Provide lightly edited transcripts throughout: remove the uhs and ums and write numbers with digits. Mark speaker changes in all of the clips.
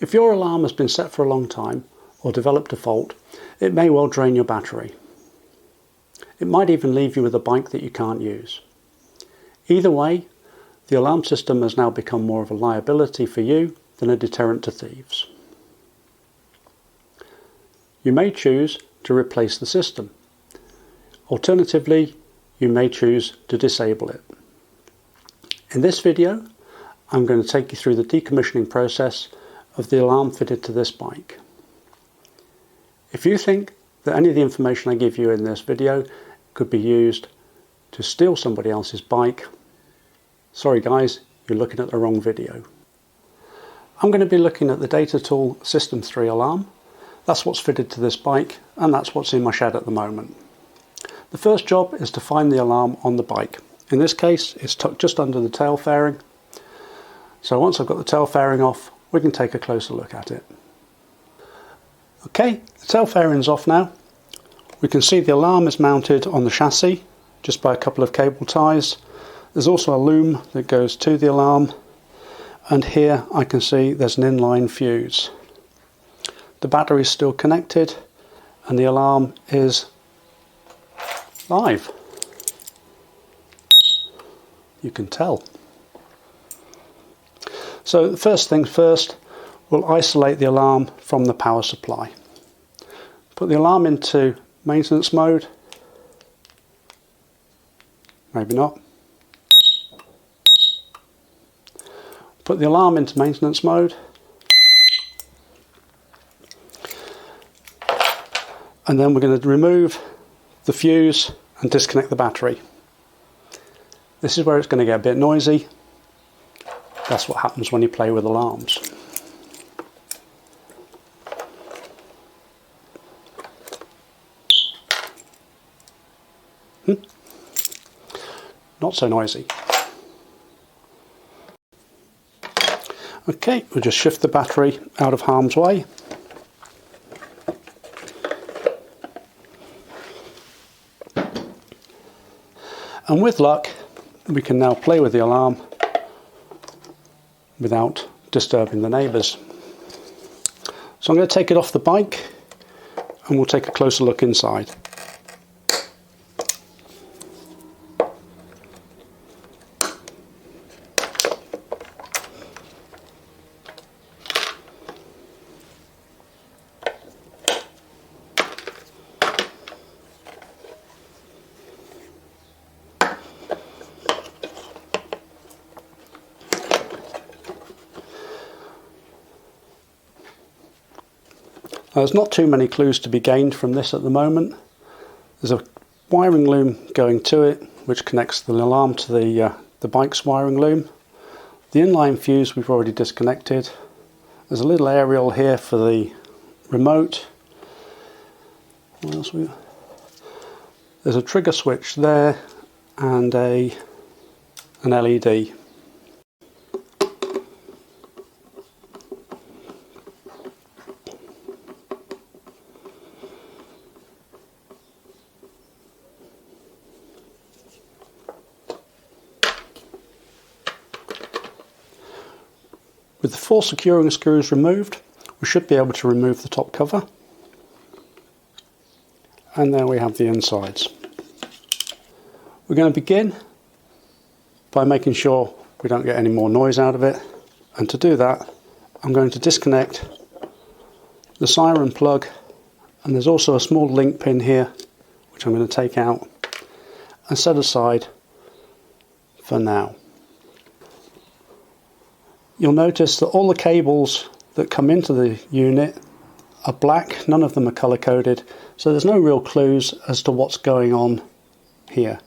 Speaker 1: If your alarm has been set for a long time or developed a fault, it may well drain your battery. It might even leave you with a bike that you can't use. Either way, the alarm system has now become more of a liability for you than a deterrent to thieves. You may choose to replace the system. Alternatively, you may choose to disable it. In this video, I'm going to take you through the decommissioning process of the alarm fitted to this bike. If you think that any of the information I give you in this video could be used to steal somebody else's bike, sorry guys, you're looking at the wrong video. I'm going to be looking at the Datatool System 3 alarm. That's what's fitted to this bike, and that's what's in my shed at the moment. The first job is to find the alarm on the bike. In this case, it's tucked just under the tail fairing. So once I've got the tail fairing off, we can take a closer look at it. Okay, the tail fairing's off now. We can see the alarm is mounted on the chassis just by a couple of cable ties. There's also a loom that goes to the alarm, and here I can see there's an inline fuse. The battery is still connected and the alarm is live. You can tell. So the first things first, we'll isolate the alarm from the power supply. Put the alarm into maintenance mode. Maybe not. Put the alarm into maintenance mode. And then we're going to remove the fuse and disconnect the battery. This is where it's going to get a bit noisy. That's what happens when you play with alarms. Not so noisy. Okay, we'll just shift the battery out of harm's way. And with luck, we can now play with the alarm without disturbing the neighbours. So I'm going to take it off the bike and we'll take a closer look inside. There's not too many clues to be gained from this at the moment. There's a wiring loom going to it, which connects the alarm to the bike's wiring loom. The inline fuse we've already disconnected. There's a little aerial here for the remote. What else we got? There's a trigger switch there and an LED. With the 4 securing screws removed, we should be able to remove the top cover. And there we have the insides. We're going to begin by making sure we don't get any more noise out of it. And to do that, I'm going to disconnect the siren plug, and there's also a small link pin here, which I'm going to take out and set aside for now. You'll notice that all the cables that come into the unit are black, none of them are colour coded, so there's no real clues as to what's going on here.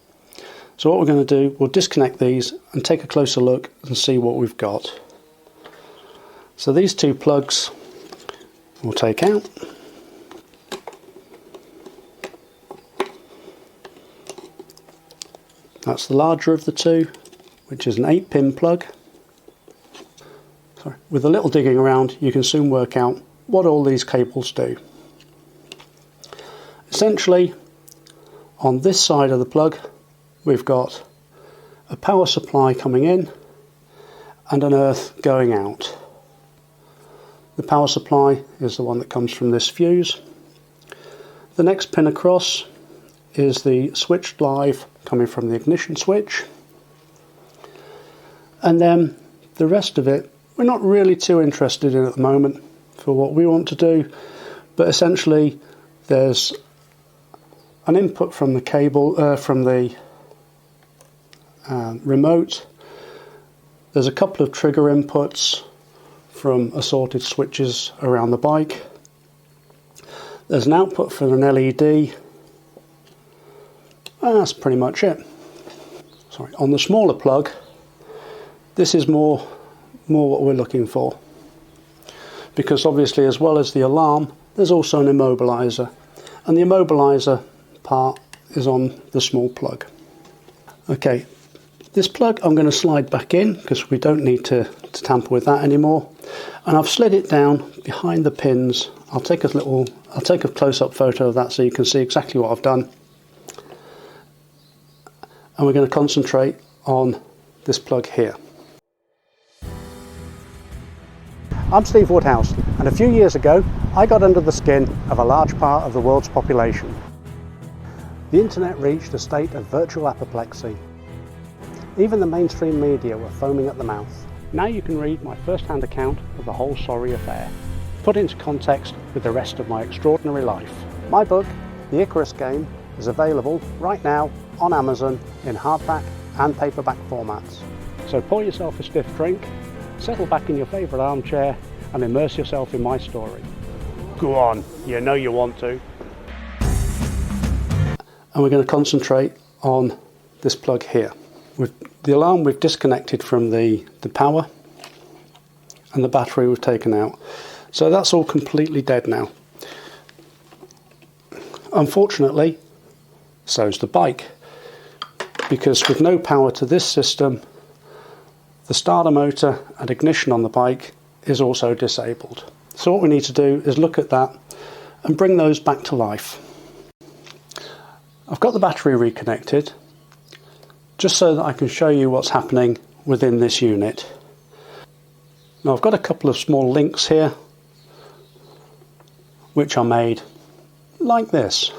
Speaker 1: So what we're going to do, we'll disconnect these and take a closer look and see what we've got. So these 2 plugs we'll take out. That's the larger of the 2, which is an 8-pin plug. With a little digging around, you can soon work out what all these cables do. Essentially, on this side of the plug, we've got a power supply coming in and an earth going out. The power supply is the one that comes from this fuse. The next pin across is the switched live coming from the ignition switch. And then the rest of it we're not really too interested in at the moment for what we want to do, but essentially there's an input from the cable, from the remote. There's a couple of trigger inputs from assorted switches around the bike. There's an output for an LED. And that's pretty much it. Sorry, on the smaller plug, this is more what we're looking for, because obviously, as well as the alarm, there's also an immobilizer, and the immobilizer part is on the small plug. Okay, this plug I'm going to slide back in because we don't need to tamper with that anymore, and I've slid it down behind the pins. I'll take a close-up photo of that so you can see exactly what I've done, and we're going to concentrate on this plug here. I'm Steve Woodhouse, and a few years ago I got under the skin of a large part of the world's population. The internet reached a state of virtual apoplexy. Even the mainstream media were foaming at the mouth. Now you can read my first-hand account of the whole sorry affair, put into context with the rest of my extraordinary life. My book, The Icarus Game, is available right now on Amazon in hardback and paperback formats. So pour yourself a stiff drink, settle back in your favourite armchair and immerse yourself in my story. Go on, you know you want to. And we're going to concentrate on this plug here. With the alarm we've disconnected from the power, and the battery we've taken out. So that's all completely dead now. Unfortunately, so's the bike, because with no power to this system, the starter motor and ignition on the bike is also disabled. So what we need to do is look at that and bring those back to life. I've got the battery reconnected just so that I can show you what's happening within this unit. Now I've got a couple of small links here which are made like this.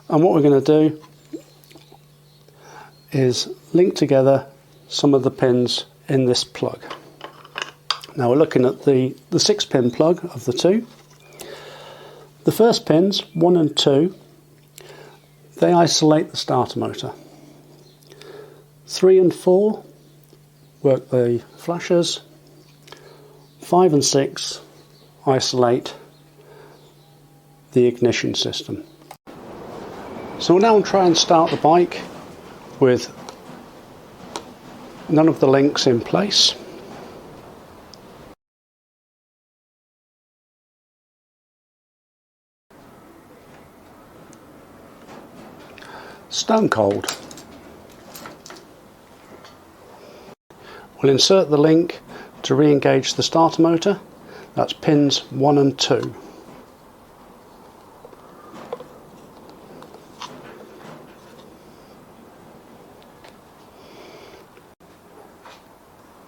Speaker 1: And what we're going to do is link together some of the pins in this plug. Now we're looking at the 6-pin plug of the two. The first pins, 1 and 2, they isolate the starter motor. 3 and 4 work the flashers. 5 and 6 isolate the ignition system. So we'll now try and start the bike with none of the links in place. Stone cold. We'll insert the link to re-engage the starter motor. That's pins 1 and 2.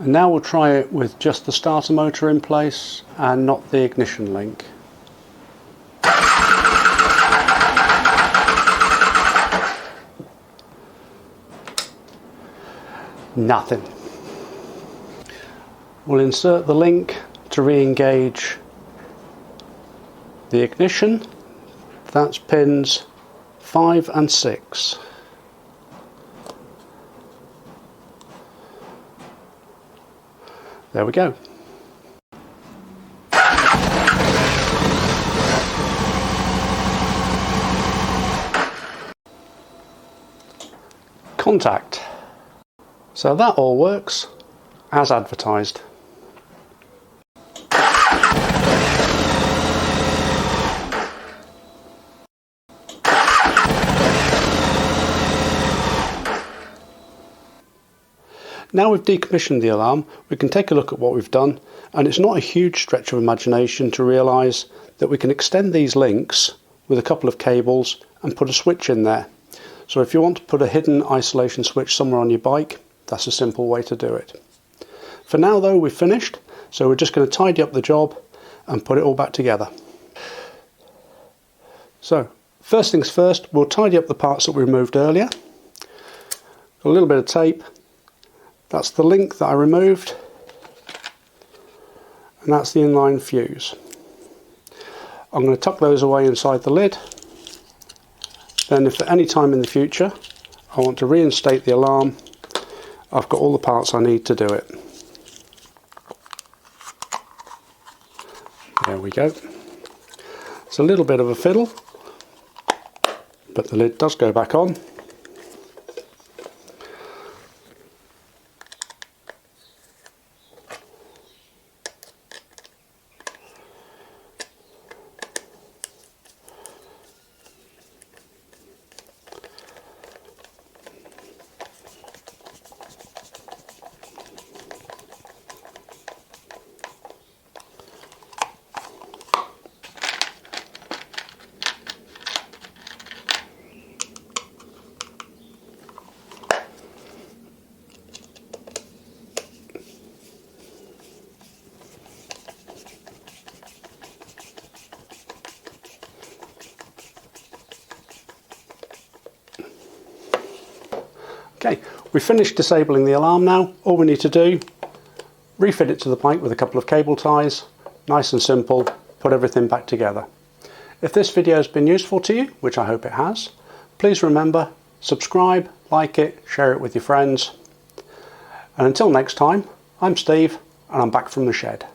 Speaker 1: And now we'll try it with just the starter motor in place and not the ignition link. Nothing. We'll insert the link to re-engage the ignition. That's pins 5 and 6. There we go. Contact. So that all works as advertised. Now we've decommissioned the alarm, we can take a look at what we've done, and it's not a huge stretch of imagination to realise that we can extend these links with a couple of cables and put a switch in there. So if you want to put a hidden isolation switch somewhere on your bike, that's a simple way to do it. For now though, we've finished, so we're just going to tidy up the job and put it all back together. So first things first, we'll tidy up the parts that we removed earlier. A little bit of tape, that's the link that I removed, and that's the inline fuse. I'm going to tuck those away inside the lid. Then if at any time in the future I want to reinstate the alarm, I've got all the parts I need to do it. There we go. It's a little bit of a fiddle, but the lid does go back on. Okay, we've finished disabling the alarm now. All we need to do, refit it to the bike with a couple of cable ties. Nice and simple, put everything back together. If this video has been useful to you, which I hope it has, please remember, subscribe, like it, share it with your friends. And until next time, I'm Steve, and I'm back from the shed.